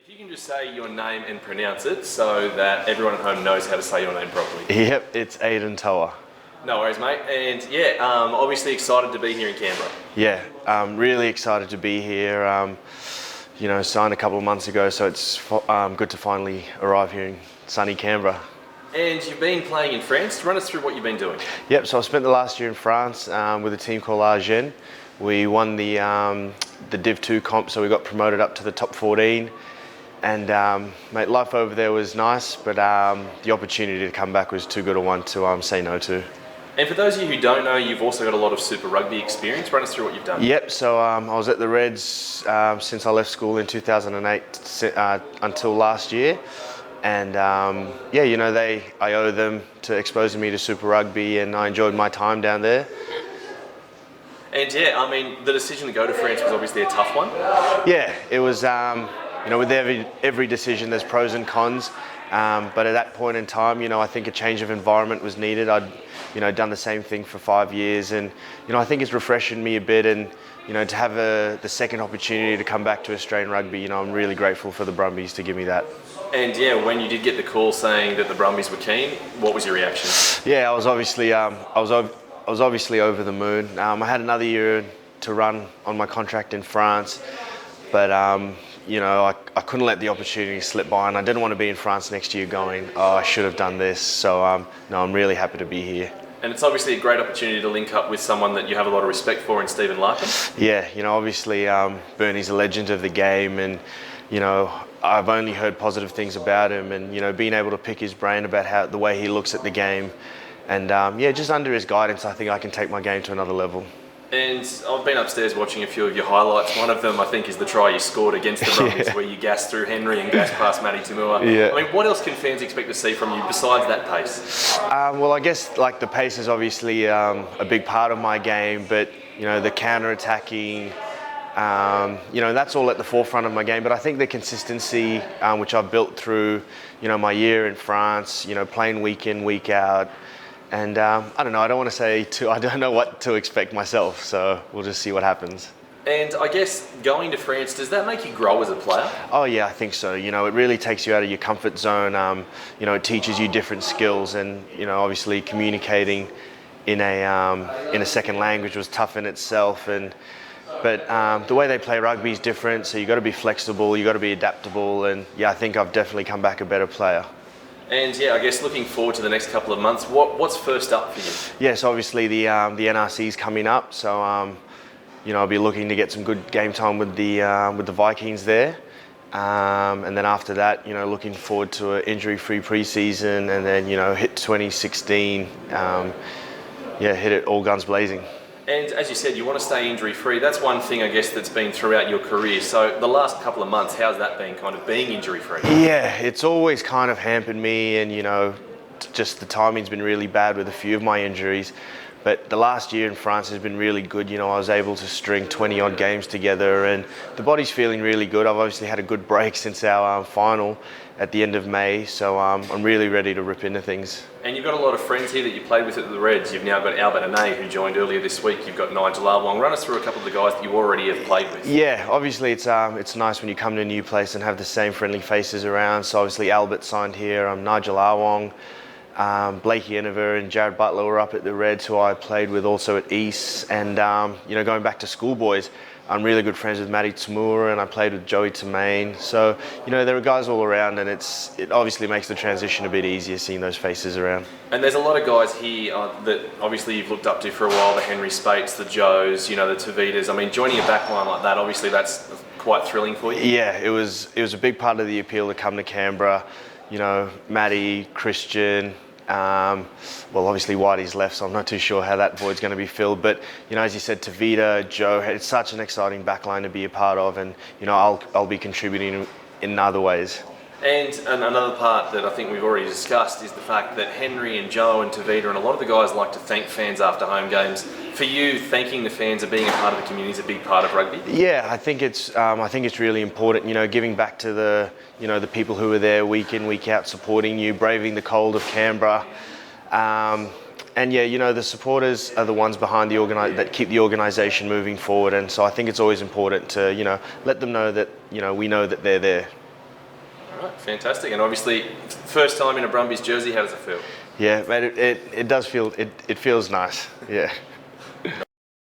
If you can just say your name and pronounce it so that everyone at home knows how to say your name properly. Yep, it's Aidan Toua. No worries, mate. And yeah, obviously excited to be here in Canberra. Yeah, I'm really excited to be here. Signed a couple of months ago, so it's good to finally arrive here in sunny Canberra. And you've been playing in France. Run us through what you've been doing. Yep, so I spent the last year in France with a team called Aidan. We won the Div 2 comp, so we got promoted up to the top 14. And mate, life over there was nice, but the opportunity to come back was too good a one to say no to. And for those of you who don't know, you've also got a lot of Super Rugby experience. Run us through what you've done. Yep, so I was at the Reds since I left school in 2008 until last year. And I owe them to exposing me to Super Rugby, and I enjoyed my time down there. And yeah, I mean, the decision to go to France was obviously a tough one. Yeah, it was, with every decision there's pros and cons. But at that point in time, I think a change of environment was needed. I'd, done the same thing for 5 years, and, I think it's refreshing me a bit, and, to have the second opportunity to come back to Australian rugby, I'm really grateful for the Brumbies to give me that. And yeah, when you did get the call saying that the Brumbies were keen, what was your reaction? Yeah, I was obviously over the moon. I had another year to run on my contract in France, but I couldn't let the opportunity slip by, and I didn't want to be in France next year going, oh, I should have done this. So I'm really happy to be here. And it's obviously a great opportunity to link up with someone that you have a lot of respect for in Stephen Larkin. Yeah, obviously Bernie's a legend of the game, and I've only heard positive things about him, and being able to pick his brain about the way he looks at the game, and just under his guidance, I think I can take my game to another level. And I've been upstairs watching a few of your highlights. One of them, I think, is the try you scored against the Brumbies, where you gassed through Henry and gassed past Matty Toua. Yeah. I mean, what else can fans expect to see from you besides that pace? Well, I guess the pace is obviously a big part of my game, but the counter-attacking, that's all at the forefront of my game. But I think the consistency, which I've built through, my year in France, playing week in, week out. And I don't know, I don't know what to expect myself, so we'll just see what happens. And I guess going to France, does that make you grow as a player? Oh yeah, I think so. It really takes you out of your comfort zone. It teaches you different skills, and obviously communicating in a second language was tough in itself. But the way they play rugby is different, so you got to be flexible, you got to be adaptable, and yeah, I think I've definitely come back a better player. And yeah, I guess looking forward to the next couple of months, what's first up for you? Yes, obviously the NRC's coming up, so I'll be looking to get some good game time with the Vikings there, and then after that, looking forward to an injury-free pre-season, and then hit 2016, hit it all guns blazing. And as you said, you want to stay injury-free. That's one thing, I guess, that's been throughout your career. So the last couple of months, how's that been, kind of being injury-free? Yeah, it's always kind of hampered me, and, just the timing's been really bad with a few of my injuries. But the last year in France has been really good. I was able to string 20-odd games together, and the body's feeling really good. I've obviously had a good break since our final at the end of May, so I'm really ready to rip into things. And you've got a lot of friends here that you played with at the Reds. You've now got Albert Ane, who joined earlier this week. You've got Nigel Arwong. Run us through a couple of the guys that you already have played with. Yeah, obviously it's nice when you come to a new place and have the same friendly faces around. So obviously Albert signed here. Nigel Arwong, Blakey Eniver and Jared Butler were up at the Reds, who I played with also at East. And going back to schoolboys, I'm really good friends with Matty Toua, and I played with Joey Tamain. So, there are guys all around, and it obviously makes the transition a bit easier seeing those faces around. And there's a lot of guys here that obviously you've looked up to for a while, the Henry Speights, the Joes, the Tavitas. I mean, joining a backline like that, obviously that's quite thrilling for you. Yeah, it was a big part of the appeal to come to Canberra. Matty, Christian, obviously Whitey's left, so I'm not too sure how that void's going to be filled. But, as you said, Tavita, Joe, it's such an exciting backline to be a part of, and, I'll be contributing in other ways. And another part that I think we've already discussed is the fact that Henry and Joe and Tavita and a lot of the guys like to thank fans after home games. For you, thanking the fans and being a part of the community is a big part of rugby? Yeah, I think it's really important, giving back to the people who are there week in, week out, supporting you, braving the cold of Canberra. And yeah, the supporters are the ones behind that keep the organisation moving forward. And so I think it's always important to, let them know that, we know that they're there. All right, fantastic. And obviously, first time in a Brumbies jersey, how does it feel? Yeah, mate, it does feel, it feels nice, yeah.